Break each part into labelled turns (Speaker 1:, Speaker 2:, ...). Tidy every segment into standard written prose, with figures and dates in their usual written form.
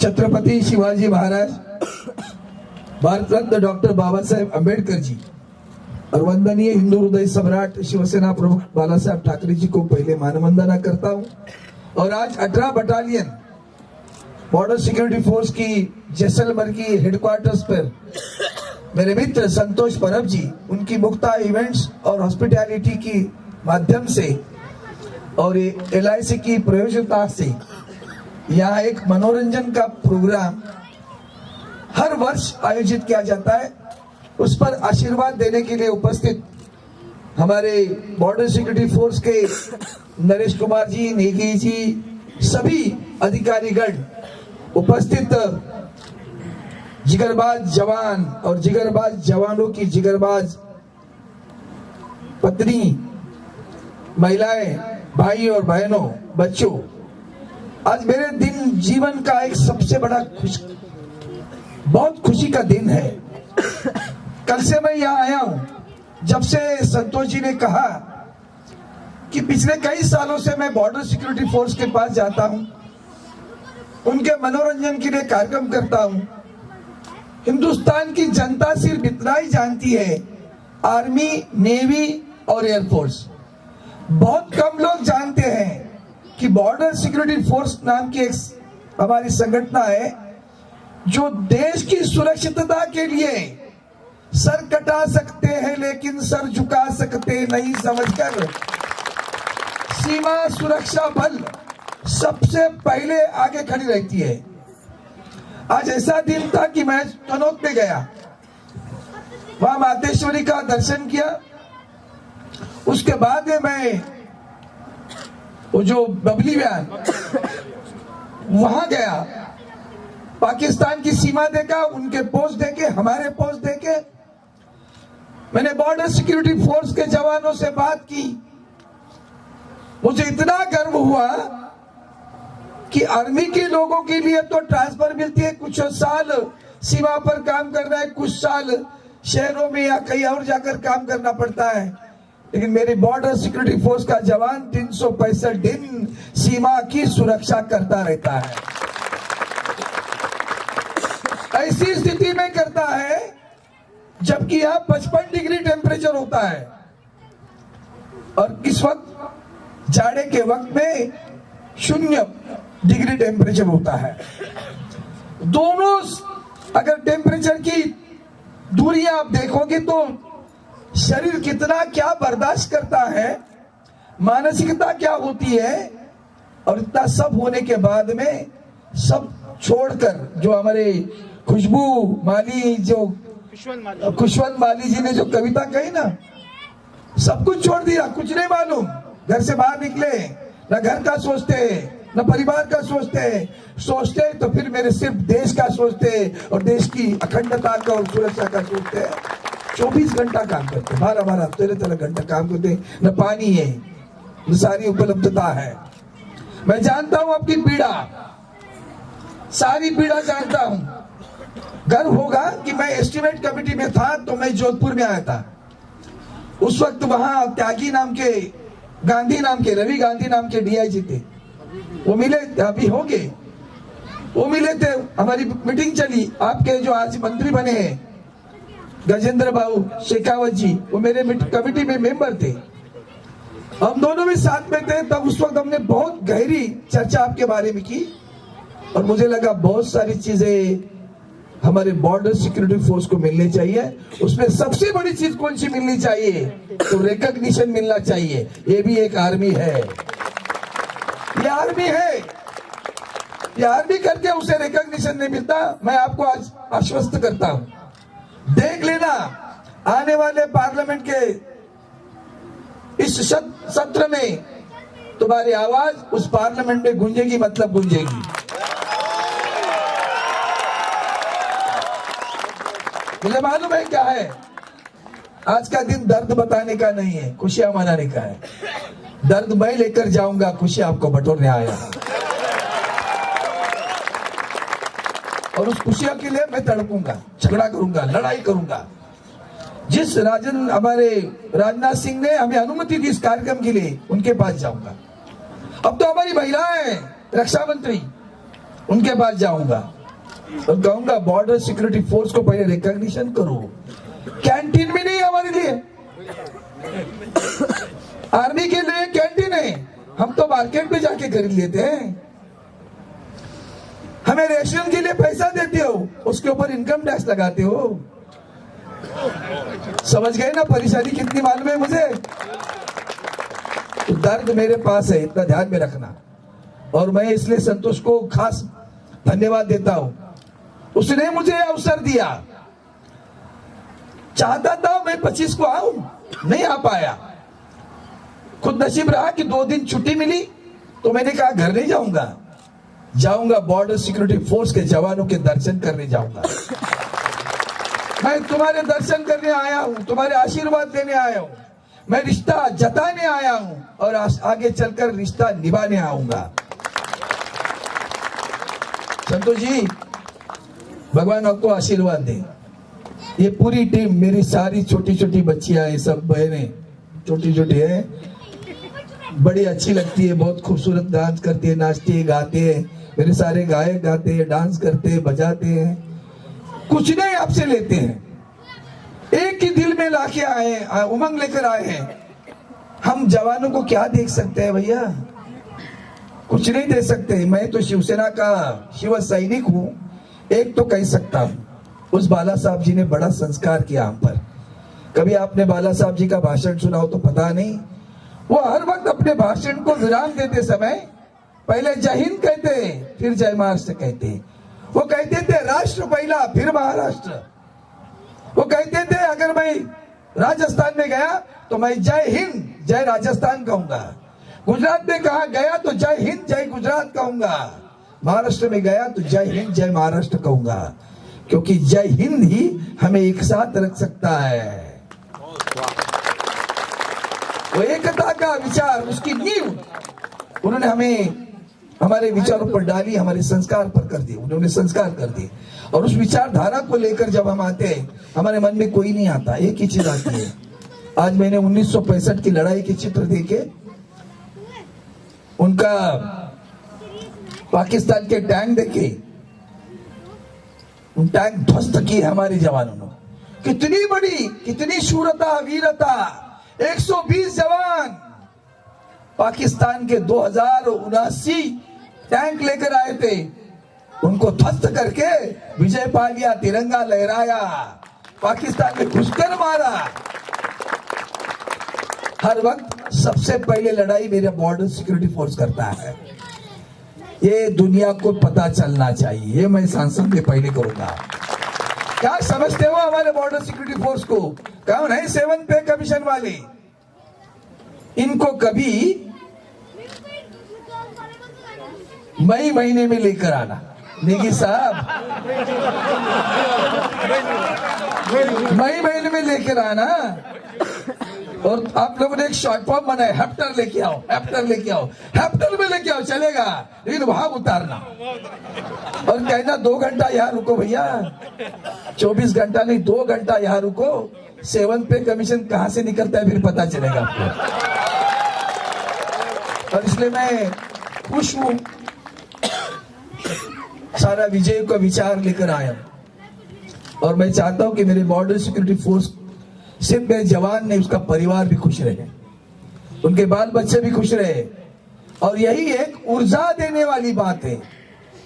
Speaker 1: Chhatrapati Shivaji Maharaj, Bharat Ratna doctor Baba Saheb Ambedkar ji और वंदनीय हिंदू हृदय सम्राट शिवसेना प्रमुख बाला साहेब ठाकरे जी को पहले मानवंदना करता हूं। और आज 18 बटालियन बॉर्डर सिक्योरिटी फोर्स की जैसलमेर की हेडक्वार्टर्स पर मेरे मित्र संतोष परब जी, उनकी मुक्ता इवेंट्स और हॉस्पिटैलिटी की माध्यम से और LIC की प्रयोजकता से यहाँ एक मनोरंजन का प्रोग्राम हर वर्ष आयोजित किया जाता है। उस पर आशीर्वाद देने के लिए उपस्थित हमारे बॉर्डर सिक्योरिटी फोर्स के नरेश कुमार जी, नेगी जी, सभी अधिकारीगण, उपस्थित जिगरबाज जवान और जिगरबाज जवानों की जिगरबाज पत्नी, महिलाएं, भाई और बहनों, बच्चों, आज मेरे दिन जीवन का एक सबसे बड़ा बहुत खुशी का दिन है। कल से मैं यहाँ आया हूं। जब से संतोष जी ने कहा कि पिछले कई सालों से मैं बॉर्डर सिक्योरिटी फोर्स के पास जाता हूं, उनके मनोरंजन के लिए कार्यक्रम करता हूं। हिंदुस्तान की जनता सिर्फ इतना ही जानती है, आर्मी, नेवी और एयरफोर्स। बहुत कम लोग जानते हैं कि बॉर्डर सिक्योरिटी फोर्स नाम की एक हमारी संगठन है जो देश की सुरक्षितता के लिए सर कटा सकते हैं लेकिन सर झुका सकते नहीं समझकर सीमा सुरक्षा बल सबसे पहले आगे खड़ी रहती है। आज ऐसा दिन था कि मैं तनोत में गया, वहां मातेश्वरी का दर्शन किया। उसके बाद में मैं वो जो बबली व्यान वहां गया, पाकिस्तान की सीमा देखा, उनके पोस्ट देखे, हमारे पोस्ट देखे। मैंने बॉर्डर सिक्योरिटी फोर्स के जवानों से बात की। मुझे इतना गर्व हुआ कि आर्मी के लोगों के लिए तो ट्रांसफर मिलती है, कुछ साल सीमा पर काम करना है, कुछ साल शहरों में या कहीं और जाकर काम करना पड़ता है, लेकिन मेरी बॉर्डर सिक्योरिटी फोर्स का जवान 365 दिन सीमा की सुरक्षा करता रहता है। ऐसी स्थिति में करता है जबकि यहाँ 55 डिग्री टेम्परेचर होता है और इस वक्त जाड़े के वक्त में 0 डिग्री टेम्परेचर होता है। दोनों अगर टेम्परेचर की दूरी आप देखोगे तो शरीर कितना क्या बर्दाश्त करता है, मानसिकता क्या होती है। और इतना सब होने के बाद में सब छोड़कर जो हमारे खुशबू माली, जो खुशवंत माली जी ने जो कविता कही ना, सब कुछ छोड़ दिया, कुछ नहीं मालूम। घर से बाहर निकले, न घर का सोचते, न परिवार का सोचते तो फिर मेरे सिर्फ देश का सोचते और देश की अखंडता का और सुरक्षा का सोचते। 24 घंटा काम करते, 12-12, 13-13 घंटा काम करते। न पानी है, न सारी उपलब्धता है। मैं जानता हूं आपकी पीड़ा, सारी पीड़ा जानता हूं। गर्व होगा कि मैं एस्टिमेट कमेटी में था तो मैं जोधपुर में आया था। उस वक्त वहां त्यागी नाम के, गांधी नाम के, रवि गांधी नाम के DIG थे। वो मिले, अभी हो गए, वो मिले थे, हमारी मीटिंग चली। आपके जो आज मंत्री बने हैं गजेंद्र बाबू शेखावत जी, वो मेरे कमेटी में मेंबर थे। हम दोनों भी साथ में थे। तब उस वक्त हमने बहुत गहरी चर्चा आपके बारे में की और मुझे लगा बहुत सारी चीजें हमारे बॉर्डर सिक्योरिटी फोर्स को मिलनी चाहिए। उसमें सबसे बड़ी चीज कौन सी मिलनी चाहिए? तो रिकॉग्निशन मिलना चाहिए। ये भी एक आर्मी है, ये आर्मी है, ये आर्मी करके उसे रिकॉग्निशन नहीं मिलता। मैं आपको आज आश्वस्त करता हूं, देख लेना आने वाले पार्लियामेंट के इस सत्र में तुम्हारी आवाज उस पार्लियामेंट में गूंजेगी, मतलब गूंजेगी। मुझे मालूम है क्या है, आज का दिन दर्द बताने का नहीं है, खुशियां मनाने का है। दर्द मैं लेकर जाऊंगा, खुशी आपको बटोरने आया और उस खुशियों के लिए मैं तड़पूंगा, झगड़ा करूंगा, लड़ाई करूंगा। जिस हमारे राजनाथ सिंह ने हमें अनुमति दी इस कार्यक्रम के लिए, उनके पास जाऊंगा। अब तो हमारी महिलाएं रक्षा मंत्री, उनके पास जाऊंगा और कहूंगा बॉर्डर सिक्योरिटी फोर्स को पहले रिकॉग्निशन करो। कैंटीन भी नहीं है हमारे लिए, आर्मी के लिए कैंटीन है, हम तो मार्केट में जाके खरीद लेते हैं। हमें रेशन के लिए पैसा देते हो, उसके ऊपर इनकम टैक्स लगाते हो। समझ गए ना परेशानी कितनी मालूम है मुझे। तो दर्द मेरे पास है, इतना ध्यान में रखना। और मैं इसलिए संतोष को खास धन्यवाद देता हूं, उसने मुझे अवसर दिया। चाहता था मैं 25 को आऊं, नहीं आ पाया। खुद नसीब रहा कि 2 दिन छुट्टी मिली, तो मैंने कहा घर नहीं जाऊंगा बॉर्डर सिक्योरिटी फोर्स के जवानों के दर्शन करने जाऊंगा। मैं तुम्हारे दर्शन करने आया हूं, तुम्हारे आशीर्वाद देने आया हूं, मैं रिश्ता जताने आया हूं और आगे चलकर रिश्ता निभाने आऊंगा। संतोष जी, भगवान आपको आशीर्वाद दे। ये पूरी टीम, मेरी सारी छोटी छोटी बच्चियां, ये सब बहनें छोटी छोटी है, बड़ी अच्छी लगती है, बहुत खूबसूरत डांस करती है, नाचती है, गाते हैं। मेरे सारे गायक गाते हैं, डांस करते हैं, बजाते हैं, कुछ नहीं आपसे लेते हैं। एक ही दिल में लाके आए, उमंग लेकर आए हैं। हम जवानों को क्या देख सकते हैं भैया, कुछ नहीं दे सकते। मैं तो शिवसेना का शिव सैनिक हूं, एक तो कह सकता हूं, उस बाला साहब जी ने बड़ा संस्कार किया हम पर। कभी आपने बाला साहब जी का भाषण सुना हो तो पता नहीं, वो हर वक्त अपने भाषण को विराम देते समय पहले जय हिंद कहते, फिर जय महाराष्ट्र कहते। वो कहते थे राष्ट्र पहला फिर महाराष्ट्र। वो कहते थे अगर मैं राजस्थान में गया तो मैं जय हिंद जय राजस्थान कहूंगा, गुजरात में कहा गया तो जय हिंद जय गुजरात कहूंगा, महाराष्ट्र में गया तो जय हिंद जय महाराष्ट्र कहूंगा, क्योंकि जय हिंद ही हमें एक साथ रख सकता है। वो एकता का विचार, उसकी नींव उन्होंने हमें हमारे विचारों पर डाली, हमारे संस्कार पर कर दी, उन्होंने संस्कार कर दी। और उस विचारधारा को लेकर जब हम आते हैं, हमारे मन में कोई नहीं आता, एक ही चीज आती है। आज मैंने 1965 की लड़ाई के चित्र देखे, उनका पाकिस्तान के टैंक देखे, उन टैंक ध्वस्त की है हमारे जवानों ने। कितनी बड़ी, कितनी शूरता, वीरता। 120 जवान पाकिस्तान के 2079 टैंक लेकर आए थे, उनको ध्वस्त करके विजय पा लिया, तिरंगा लहराया, पाकिस्तान में घुसकर मारा। हर वक्त सबसे पहले लड़ाई मेरा बॉर्डर सिक्योरिटी फोर्स करता है। ये दुनिया को पता चलना चाहिए, ये मैं सांसद में पहले करूंगा। क्या समझते हो हमारे बॉर्डर सिक्योरिटी फोर्स को? कौन है 7 पे कमीशन वाले? इनको कभी मई महीने में लेकर आना, नेगी साहब, मई महीने में लेकर आना। और आप लोगों ने एक शॉर्ट फॉर्म बनाया, हेप्टर लेके आओ, हेप्टर लेके आओ, हेप्टर में लेके आओ, चलेगा, लेकिन वहां उतारना और कहना 2 घंटा यहाँ रुको भैया, 24 घंटा नहीं, 2 घंटा यहाँ रुको। 7 पे कमीशन कहां से निकलता है फिर पता चलेगा आपको। और इसलिए मैं खुश हूं, सारा विजय का विचार लेकर आया। और मैं चाहता हूं कि मेरे बॉर्डर सिक्योरिटी फोर्स सिर्फ मेरे जवान नहीं, उसका परिवार भी खुश रहे, उनके बाल बच्चे भी खुश रहे। और यही एक ऊर्जा देने वाली बात है,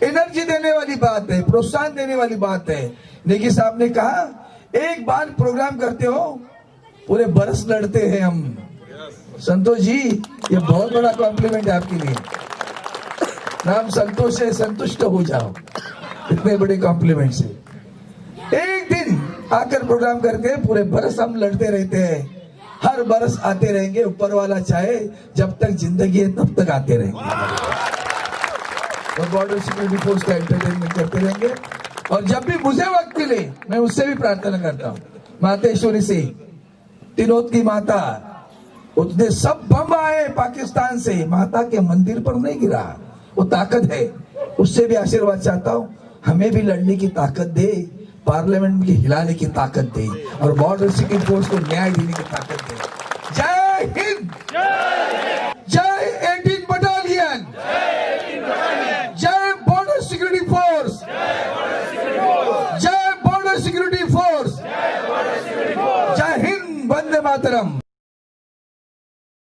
Speaker 1: एनर्जी देने वाली बात है, प्रोत्साहन देने वाली बात है। नेगी साहब ने कहा एक बार प्रोग्राम करते हो पूरे बरस लड़ते हैं हम। संतोष जी, ये बहुत बड़ा कॉम्प्लीमेंट है आपके लिए। नाम संतोष है, संतुष्ट हो जाओ इतने बड़े कॉम्प्लीमेंट से। एक दिन आकर प्रोग्राम करते हैं, पूरे बरस हम लड़ते रहते हैं, हर बरस आते रहेंगे। ऊपर वाला चाहे जब तक जिंदगी है तब तक आते रहेंगे और बॉर्डर सिक्योरिटी फोर्स का एंटरटेनमेंट करते रहेंगे। और जब भी मुझे वक्त मिले मैं उससे भी प्रार्थना करता हूँ, मातेश्वरी से, तिनोद की माता, उसने सब बम आए पाकिस्तान से, माता के मंदिर पर नहीं गिरा, वो ताकत है। उससे भी आशीर्वाद चाहता हूँ, हमें भी लड़ने की ताकत दे, पार्लियामेंट में हिलाने की ताकत दे और बॉर्डर सिक्योरिटी फोर्स को न्याय देने की ताकत दे। जय हिंद, जय 18 बटालियन, जय बॉर्डर सिक्योरिटी सिक्योरिटी फोर्स। जय हिंद, वंदे मातरम।